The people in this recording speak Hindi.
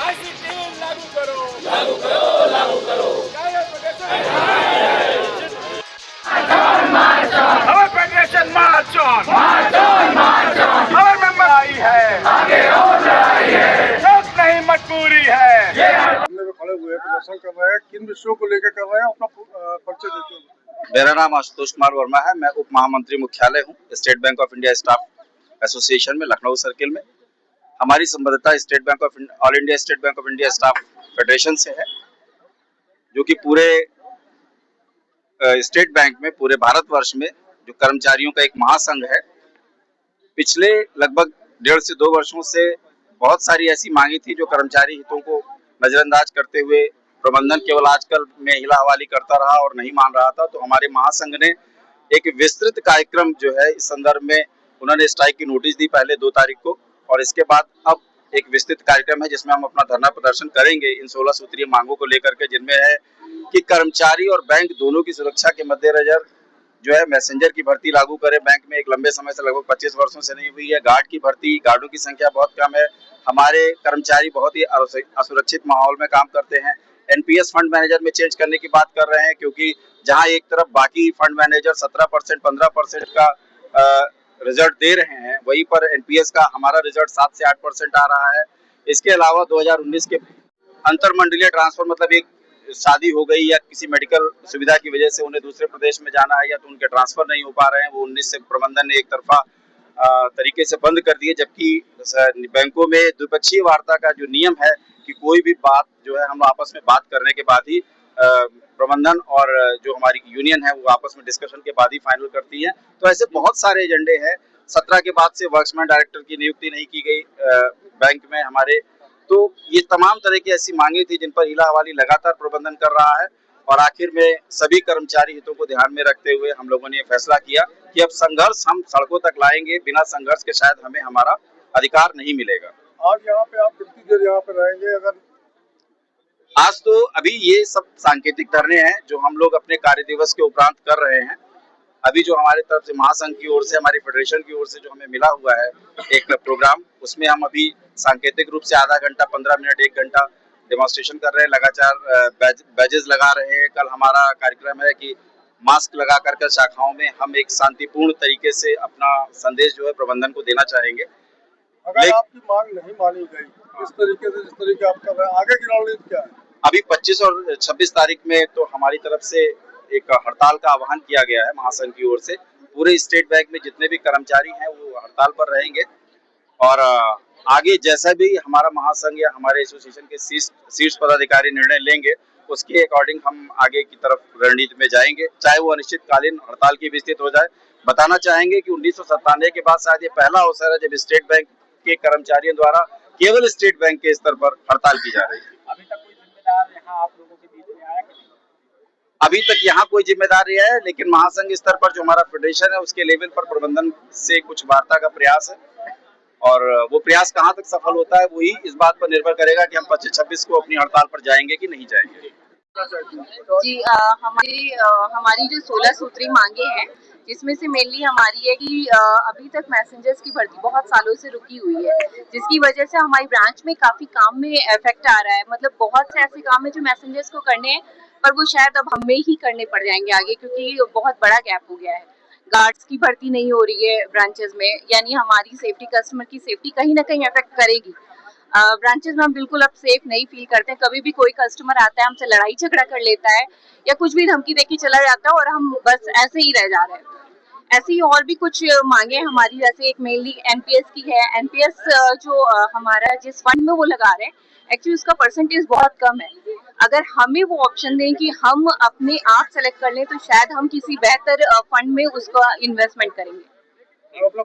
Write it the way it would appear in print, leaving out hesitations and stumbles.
ICT लागू करो, लागू करो, लागू करो। Our federation march on, march on, march on. our member आई है, आगे और लड़ाई है, शौक नहीं मजबूरी है। ये सामने में खड़े हुए प्रदर्शन कर रहे हैं, किन विषयों को लेकर कर रहे हैं, अपना परिचय देते हुए। मेरा नाम आशुतोष कुमार वर्मा है। मैं उप महामंत्री मुख्यालय हूँ state bank of India staff association में लखनऊ सर्किल में। हमारी संबद्धता state bank of all India state bank of India staff federation से है, जो कि पूरे स्टेट बैंक में पूरे भारतवर्ष में जो कर्मचारियों का एक महासंघ है। पिछले लगभग 1.5 से 2 वर्षों से बहुत सारी ऐसी मांगी थी जो कर्मचारी हितों को नजरअंदाज करते हुए प्रबंधन केवल आजकल में हिला हवाली करता रहा और नहीं मान रहा था। तो हमारे महासंघ ने एक विस्तृत कार्यक्रम जो है इस संदर्भ में उन्होंने स्ट्राइक की नोटिस दी पहले 2 तारीख को, और इसके बाद अब एक विस्तृत कार्यक्रम है जिसमें हम अपना धरना प्रदर्शन करेंगे इन 16 सूत्रीय मांगों को लेकर के, जिनमें है कि कर्मचारी और बैंक दोनों की सुरक्षा के मद्देनजर जो है मैसेंजर की भर्ती लागू करें। बैंक में एक लंबे समय से लगभग 25 वर्षों से नहीं हुई है। गार्ड की भर्ती, गार्डों की संख्या बहुत कम है। हमारे कर्मचारी बहुत ही असुरक्षित माहौल में काम करते हैं। एनपीएस फंड मैनेजर में चेंज करने की बात कर रहे हैं, क्योंकि जहां एक तरफ बाकी फंड मैनेजर 17% 15% का रिजल्ट दे रहे हैं, वहीं पर एनपीएस का हमारा रिजल्ट 7 से 8% आ रहा है। इसके अलावा 2019 के अंतरमंडलीय ट्रांसफर, मतलब एक शादी हो गई या किसी मेडिकल सुविधा की वजह से उन्हें दूसरे प्रदेश में जाना है या तो उनके ट्रांसफर नहीं हो पा रहे हैं, वो 19 से प्रबंधन ने एक तरफा तरीके से बंद कर दिए। जबकि बैंकों में द्विपक्षीय वार्ता का जो नियम है कि कोई भी बात जो है हम आपस में बात करने के बाद ही प्रबंधन और जो हमारी यूनियन है वो आपस में डिस्कशन के बाद ही फाइनल करती है। तो ऐसे बहुत सारे एजेंडे हैं। 17 के बाद से वर्क्समैन डायरेक्टर की नियुक्ति नहीं की गई बैंक में हमारे। तो ये तमाम तरह की ऐसी मांगे थी जिन पर हिला हवाली लगातार प्रबंधन कर रहा है, और आखिर में सभी कर्मचारी हितों को ध्यान में रखते हुए हम लोगों ने ये फैसला किया कि अब संघर्ष हम सड़कों तक लाएंगे। बिना संघर्ष के शायद हमें हमारा अधिकार नहीं मिलेगा। आज यहाँ पे आप कितनी देर यहाँ पे रहेंगे? अगर आज तो अभी ये सब सांकेतिक धरने हैं जो हम लोग अपने कार्य दिवस के उपरांत कर रहे हैं। अभी जो हमारे तरफ से महासंघ की ओर से, हमारी फेडरेशन की ओर से जो हमें मिला हुआ है एक प्रोग्राम, उसमें हम अभी सांकेतिक रूप से आधा घंटा, 15 मिनट, 1 घंटा डेमोन्स्ट्रेशन कर रहे हैं। लगातार बैजेस लगा रहे हैं। कल हमारा कार्यक्रम है कि मास्क लगा कर शाखाओं में हम एक शांतिपूर्ण तरीके से अपना संदेश जो है प्रबंधन को देना चाहेंगे। अगर आपकी मांग नहीं मानी गई इस तरीके से, जिस तरीके आप कर रहे हैं, आगे की रणनीति क्या है? अभी 25 और 26 तारीख में तो हमारी तरफ से एक हड़ताल का आह्वान किया गया है महासंघ की ओर से। पूरे स्टेट बैंक में जितने भी कर्मचारी हैं वो हड़ताल पर रहेंगे, और आगे जैसा भी हमारा महासंघ या हमारे एसोसिएशन के शीर्ष पदाधिकारी निर्णय लेंगे उसके अकॉर्डिंग हम आगे की तरफ रणनीति में जाएंगे, चाहे वो अनिश्चितकालीन हड़ताल की भी स्थिति हो जाए। बताना चाहेंगे कि 1997 के बाद शायद ये पहला अवसर है जब स्टेट बैंक के कर्मचारियों द्वारा केवल स्टेट बैंक के स्तर पर हड़ताल की जा रही है। अभी तक कोई जिम्मेदार यहाँ आप लोगों के बीच में आया कि नहीं? अभी तक यहाँ कोई जिम्मेदारी है, लेकिन महासंघ स्तर पर जो हमारा फेडरेशन है उसके लेवल पर प्रबंधन से कुछ वार्ता का प्रयास है, और वो प्रयास कहाँ तक सफल होता है वही इस बात पर निर्भर करेगा कि हम 25-26 को अपनी हड़ताल पर जाएंगे कि नहीं जाएंगे। जी हमारी जो 16 सूत्री मांगे हैं, जिसमें से मेनली हमारी है कि अभी तक मैसेंजर्स की भर्ती बहुत सालों से रुकी हुई है, जिसकी वजह से हमारी ब्रांच में काफी काम में इफेक्ट आ रहा है। मतलब बहुत से ऐसे काम है जो मैसेंजर्स को करने हैं, पर वो शायद अब हमें ही करने पड़ जाएंगे आगे, क्योंकि बहुत बड़ा गैप हो गया है। गार्ड्स की भर्ती नहीं हो रही है ब्रांचेस में, यानी हमारी सेफ्टी, कस्टमर की सेफ्टी कहीं ना कहीं इफेक्ट करेगी। ब्रांचेस में हम बिल्कुल अब सेफ नहीं फील करते हैं। कभी भी कोई कस्टमर आता है, हमसे लड़ाई झगड़ा कर लेता है या कुछ भी धमकी देके चला जाता है, और हम बस ऐसे ही रह जा रहे हैं। ऐसी और भी कुछ मांगे हमारी, जैसे एक मेनली एनपीएस की है। एनपीएस जो हमारा जिस फंड में वो लगा रहे हैं, एक्चुअली उसका परसेंटेज बहुत कम है। अगर हमें वो ऑप्शन दें कि हम अपने आप सेलेक्ट कर लें, तो शायद हम किसी बेहतर फंड में उसका इन्वेस्टमेंट करेंगे।